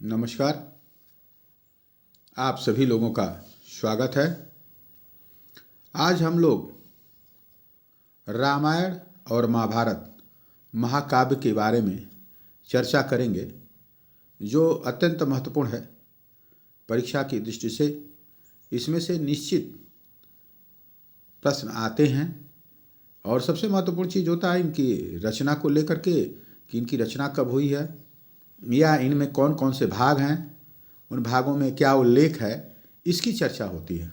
नमस्कार। आप सभी लोगों का स्वागत है। आज हम लोग रामायण और महाभारत महाकाव्य के बारे में चर्चा करेंगे, जो अत्यंत महत्वपूर्ण है परीक्षा की दृष्टि से। इसमें से निश्चित प्रश्न आते हैं और सबसे महत्वपूर्ण चीज़ होता है इनकी रचना को लेकर के कि इनकी रचना कब हुई है या इनमें कौन कौन से भाग हैं, उन भागों में क्या उल्लेख है, इसकी चर्चा होती है।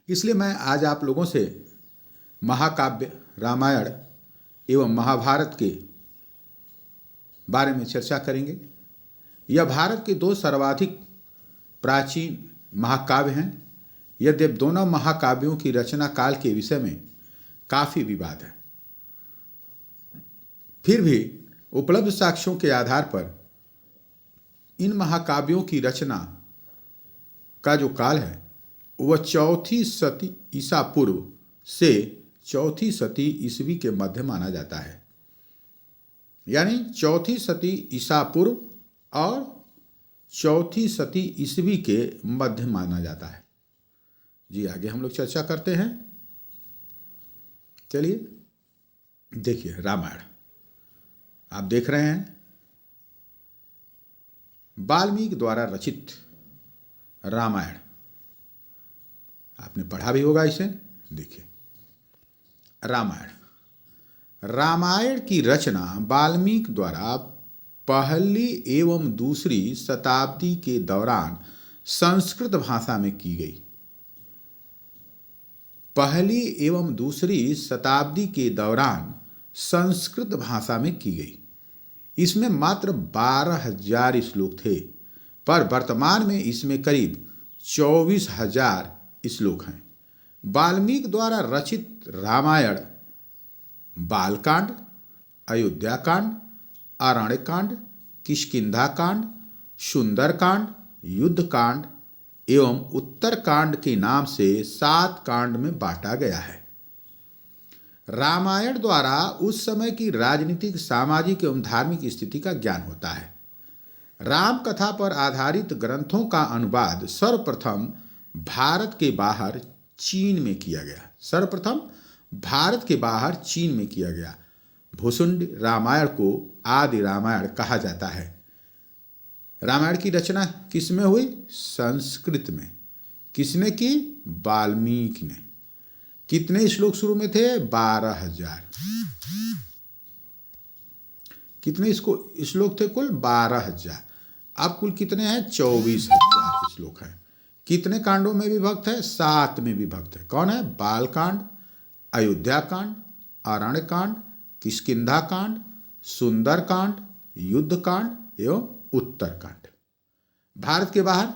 इसलिए मैं आज आप लोगों से महाकाव्य रामायण एवं महाभारत के बारे में चर्चा करेंगे। यह भारत के दो सर्वाधिक प्राचीन महाकाव्य हैं। यद्यपि दोनों महाकाव्यों की रचना काल के विषय में काफ़ी विवाद है, फिर भी उपलब्ध साक्ष्यों के आधार पर इन महाकाव्यों की रचना का जो काल है वह 4वीं शती ईसा पूर्व से 4वीं शती ईसवी के मध्य माना जाता है। यानी 4वीं शती ईसा पूर्व और 4वीं शती ईसवी के मध्य माना जाता है। जी, आगे हम लोग चर्चा करते हैं। चलिए देखिए, रामायण आप देख रहे हैं, वाल्मीकि द्वारा रचित रामायण। आपने पढ़ा भी होगा इसे। देखिए, रामायण की रचना वाल्मीकि द्वारा पहली एवं दूसरी शताब्दी के दौरान संस्कृत भाषा में की गई। पहली एवं दूसरी शताब्दी के दौरान संस्कृत भाषा में की गई। इसमें मात्र 12,000 श्लोक थे, पर वर्तमान में इसमें करीब 24,000 श्लोक हैं। वाल्मीकि द्वारा रचित रामायण बालकांड, अयोध्याकांड, अरण्यकांड, किष्किंधाकांड, सुंदरकांड, युद्धकांड एवं उत्तरकांड के नाम से 7 कांड में बांटा गया है। रामायण द्वारा उस समय की राजनीतिक, सामाजिक एवं धार्मिक स्थिति का ज्ञान होता है। राम कथा पर आधारित ग्रंथों का अनुवाद सर्वप्रथम भारत के बाहर चीन में किया गया। सर्वप्रथम भारत के बाहर चीन में किया गया। भूसुंडी रामायण को आदि रामायण कहा जाता है। रामायण की रचना किस में हुई? संस्कृत में। किसने की? वाल्मीकि ने। कितने श्लोक शुरू में थे? 12,000। कितने इसको श्लोक थे? कुल 12,000। अब कुल कितने हैं? 24,000 श्लोक हैं। कितने कांडों में विभक्त है? 7 में विभक्त है। कौन है? बालकांड, अयोध्याकांड, अरण्यकांड, किष्किंधाकांड, सुंदरकांड, युद्धकांड एवं उत्तरकांड। भारत के बाहर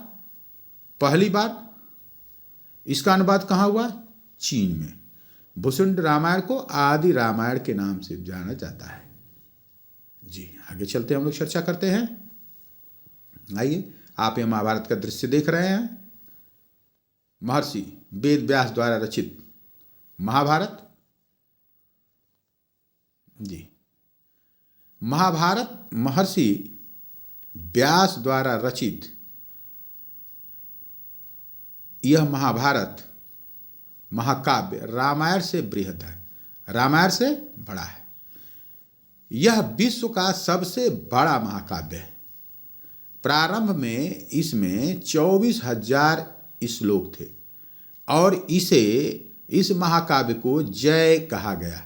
पहली बार इसका अनुवाद कहाँ हुआ? चीन में। भूसुंडी रामायण को आदि रामायण के नाम से जाना जाता है। जी, आगे चलते हम लोग चर्चा करते हैं। आइए, आप ये महाभारत का दृश्य देख रहे हैं। महर्षि वेद व्यास द्वारा रचित महाभारत। जी, महाभारत महर्षि व्यास द्वारा रचित यह महाभारत महाकाव्य रामायण से बृहद है, रामायण से बड़ा है। यह विश्व का सबसे बड़ा महाकाव्य है। प्रारंभ में इसमें 24,000 श्लोक थे और इस महाकाव्य को जय कहा गया।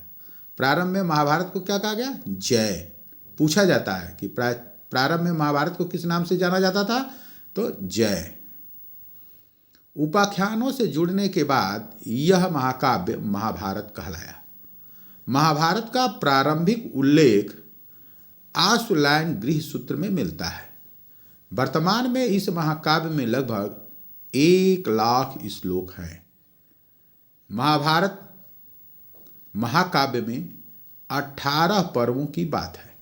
प्रारंभ में महाभारत को क्या कहा गया? जय। पूछा जाता है कि प्रारंभ में महाभारत को किस नाम से जाना जाता था? तो जय। उपाख्यानों से जुड़ने के बाद यह महाकाव्य महाभारत कहलाया। महाभारत का प्रारंभिक उल्लेख आशुलायन गृह सूत्र में मिलता है। वर्तमान में इस महाकाव्य में लगभग 1,00,000 श्लोक हैं। महाभारत महाकाव्य में 18 पर्वों की बात है।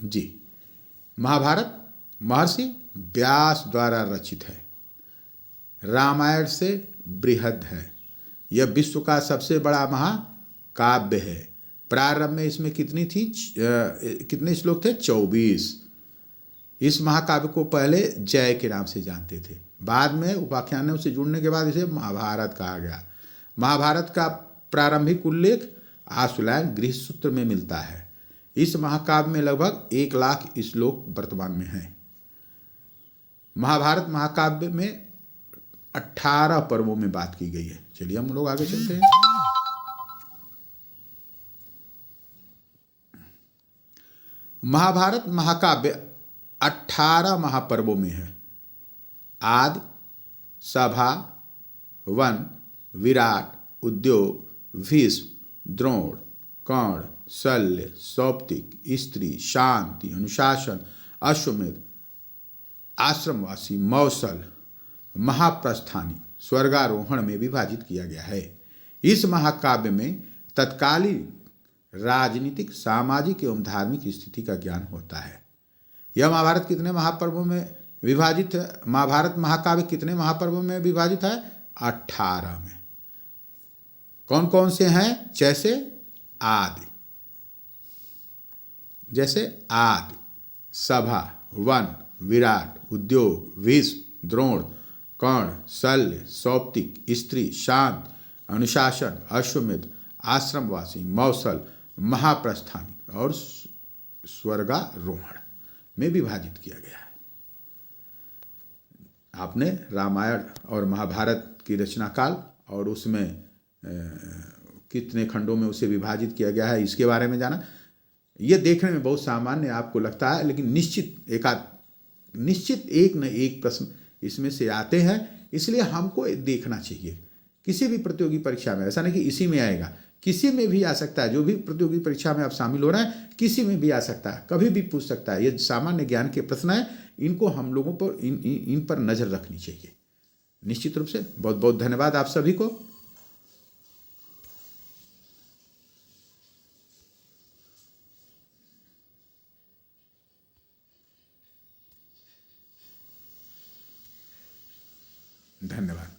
जी, महाभारत महर्षि व्यास द्वारा रचित है, रामायण से बृहद है। यह विश्व का सबसे बड़ा महाकाव्य है। प्रारंभ में इसमें कितने श्लोक थे? 24। इस महाकाव्य को पहले जय के नाम से जानते थे, बाद में उपाख्यानों से जुड़ने के बाद इसे महाभारत कहा गया। महाभारत का प्रारंभिक उल्लेख आशुलायन गृहसूत्र में मिलता है। इस महाकाव्य में लगभग 1,00,000 श्लोक वर्तमान में हैं। महाभारत महाकाव्य में 18 पर्वों में बात की गई है। चलिए हम लोग आगे चलते हैं। महाभारत महाकाव्य 18 महापर्वों में है। आदि, सभा, वन, विराट, उद्योग, भीष्म, द्रोण, कर्ण, शल्य, सौप्तिक, स्त्री, शांति, अनुशासन, अश्वमेध, आश्रमवासी, मौसल, महाप्रस्थानी, स्वर्गारोहण में विभाजित किया गया है। इस महाकाव्य में तत्कालीन राजनीतिक, सामाजिक एवं धार्मिक स्थिति का ज्ञान होता है। यह महाभारत कितने महापर्वों में विभाजित है? महाभारत महाकाव्य कितने महापर्वों में विभाजित है? 18 में। कौन कौन से हैं? जैसे आदि, सभा, वन, विराट, उद्योग, भीष्म, द्रोण, कर्ण, शल्य, सौप्तिक, स्त्री, शांत, अनुशासन, अश्वमेध, आश्रमवासी, मौसल, महाप्रस्थानी और स्वर्गारोहण में विभाजित किया गया है। आपने रामायण और महाभारत की रचना काल और उसमें कितने खंडों में उसे विभाजित किया गया है इसके बारे में जाना। यह देखने में बहुत सामान्य आपको लगता है, लेकिन निश्चित एक न एक प्रश्न इसमें से आते हैं, इसलिए हमको देखना चाहिए। किसी भी प्रतियोगी परीक्षा में, ऐसा नहीं कि इसी में आएगा, किसी में भी आ सकता है। जो भी प्रतियोगी परीक्षा में आप शामिल हो रहे हैं, किसी में भी आ सकता है, कभी भी पूछ सकता है। ये सामान्य ज्ञान के प्रश्न हैं, इनको हम लोगों पर इन पर नज़र रखनी चाहिए निश्चित रूप से। बहुत बहुत धन्यवाद आप सभी को। धन्यवाद।